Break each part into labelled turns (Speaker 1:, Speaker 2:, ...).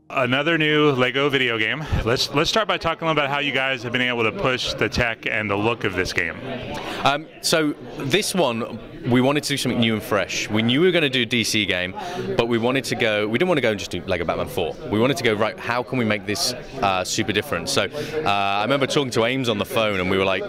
Speaker 1: Another new Lego video game. Let's start by talking about how you guys have been able to push the tech and the look of this game.
Speaker 2: So this one, we wanted to do something new and fresh. We knew we were going to do a DC game, but we wanted to go. We didn't want to go and just do Lego Batman 4. We wanted to go, right, how can we make this super different? So I remember talking to Ames on the phone, and we were like,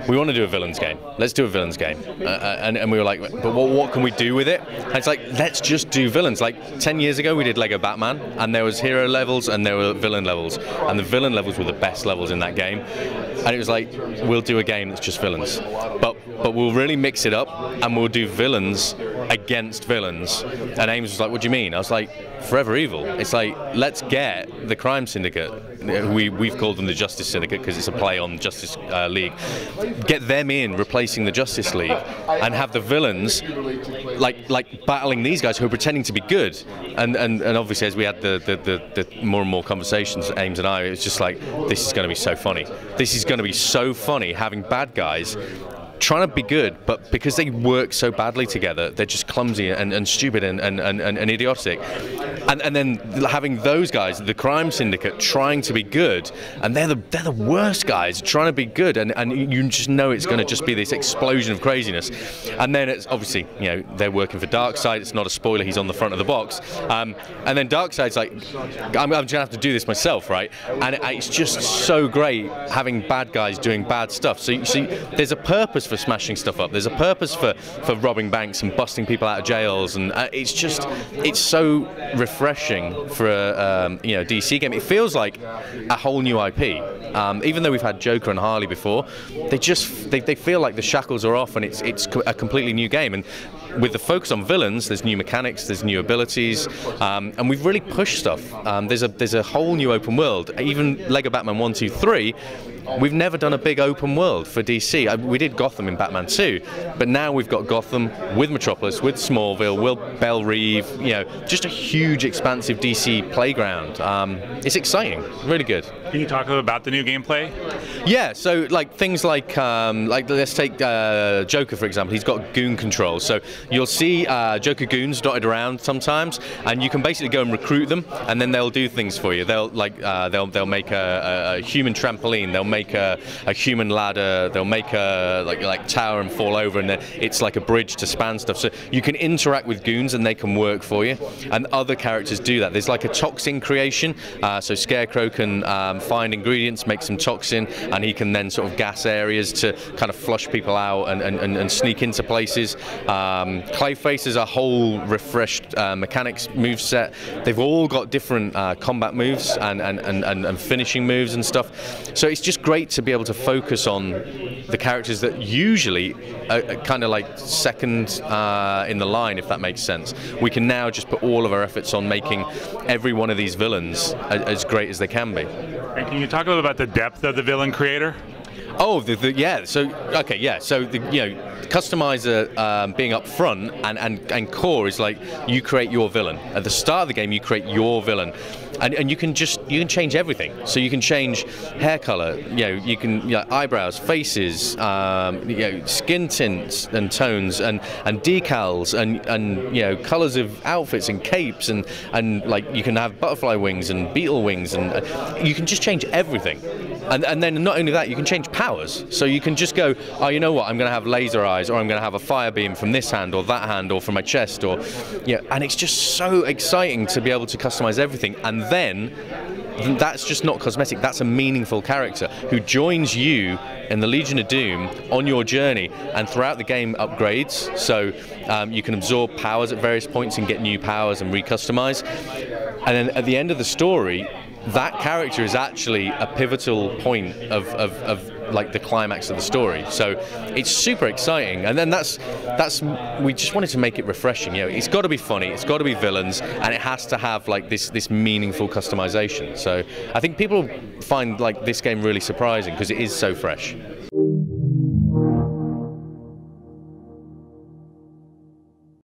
Speaker 2: we want to do a villains game. Let's do a villains game. And we were like, but what can we do with it? And it's like, let's just do villains. Like 10 years ago, we did Lego Batman, and there was hero levels and there were villain levels, and the villain levels were the best levels in that game. And it was like, we'll do a game that's just villains, but we'll really mix it up and we'll do villains against villains. And Ames was like, what do you mean? I was like, Forever Evil. It's like, let's get the Crime Syndicate, we've called them the Justice Syndicate because it's a play on Justice League, get them in replacing the Justice League, and have the villains like battling these guys who are pretending to be good. And obviously, as we had the more and more conversations, Ames and I, it was just like, this is going to be so funny. This is going to be so funny, having bad guys trying to be good, but because they work so badly together, they're just clumsy and stupid and idiotic. And then having those guys, the Crime Syndicate, trying to be good, and they're the worst guys trying to be good, and you just know it's going to just be this explosion of craziness. And then it's obviously, you know, they're working for Darkseid. It's not a spoiler, he's on the front of the box. And then Darkseid's like, I'm going to have to do this myself, right? And it's just so great having bad guys doing bad stuff. So you see, there's a purpose for smashing stuff up. There's a purpose for robbing banks and busting people out of jails, and it's so refreshing for a DC game. It feels like a whole new IP. Even though we've had Joker and Harley before, they feel like the shackles are off and it's a completely new game. And with the focus on villains, there's new mechanics, there's new abilities, and we've really pushed stuff. There's a whole new open world. Even Lego Batman 1, 2, 3, we've never done a big open world for DC. We did Gotham in Batman 2, but now we've got Gotham with Metropolis, with Smallville, with Belle Reve, just a huge expansive DC playground. It's exciting, really good.
Speaker 1: Can you talk about the new gameplay?
Speaker 2: Yeah, so like things like let's take Joker for example. He's got goon control, so you'll see Joker goons dotted around sometimes, and you can basically go and recruit them, and then they'll do things for you. They'll make a human trampoline, they'll make a human ladder, they'll make a like tower and fall over, and then it's like a bridge to span stuff. So you can interact with goons and they can work for you, and other characters do that. There's like a toxin creation, so Scarecrow can find ingredients, make some toxin, and he can then sort of gas areas to kind of flush people out and sneak into places. Clayface is a whole refreshed mechanics move set. They've all got different combat moves and finishing moves and stuff. So it's just great to be able to focus on the characters that usually are kind of like second in the line, if that makes sense. We can now just put all of our efforts on making every one of these villains as great as they can be.
Speaker 1: And can you talk a little about the depth of the villain creator?
Speaker 2: Oh, yeah. So okay, yeah. So the customizer being up front and core is like you create your villain at the start of the game. You create your villain, and you can change everything. So you can change hair color. You can eyebrows, faces, skin tints and tones and decals and colors of outfits and capes and like you can have butterfly wings and beetle wings and you can just change everything. And then not only that, you can change powers. So you can just go, oh, you know what, I'm going to have laser eyes, or I'm going to have a fire beam from this hand or that hand or from my chest, or and it's just so exciting to be able to customize everything. And then that's just not cosmetic, that's a meaningful character who joins you in the Legion of Doom on your journey, and throughout the game upgrades, so you can absorb powers at various points and get new powers and recustomize. And then at the end of the story, that character is actually a pivotal point of like the climax of the story. So it's super exciting, and then that's we just wanted to make it refreshing. It's got to be funny, it's got to be villains, and it has to have like this meaningful customization. So I think people find like this game really surprising because it is so fresh.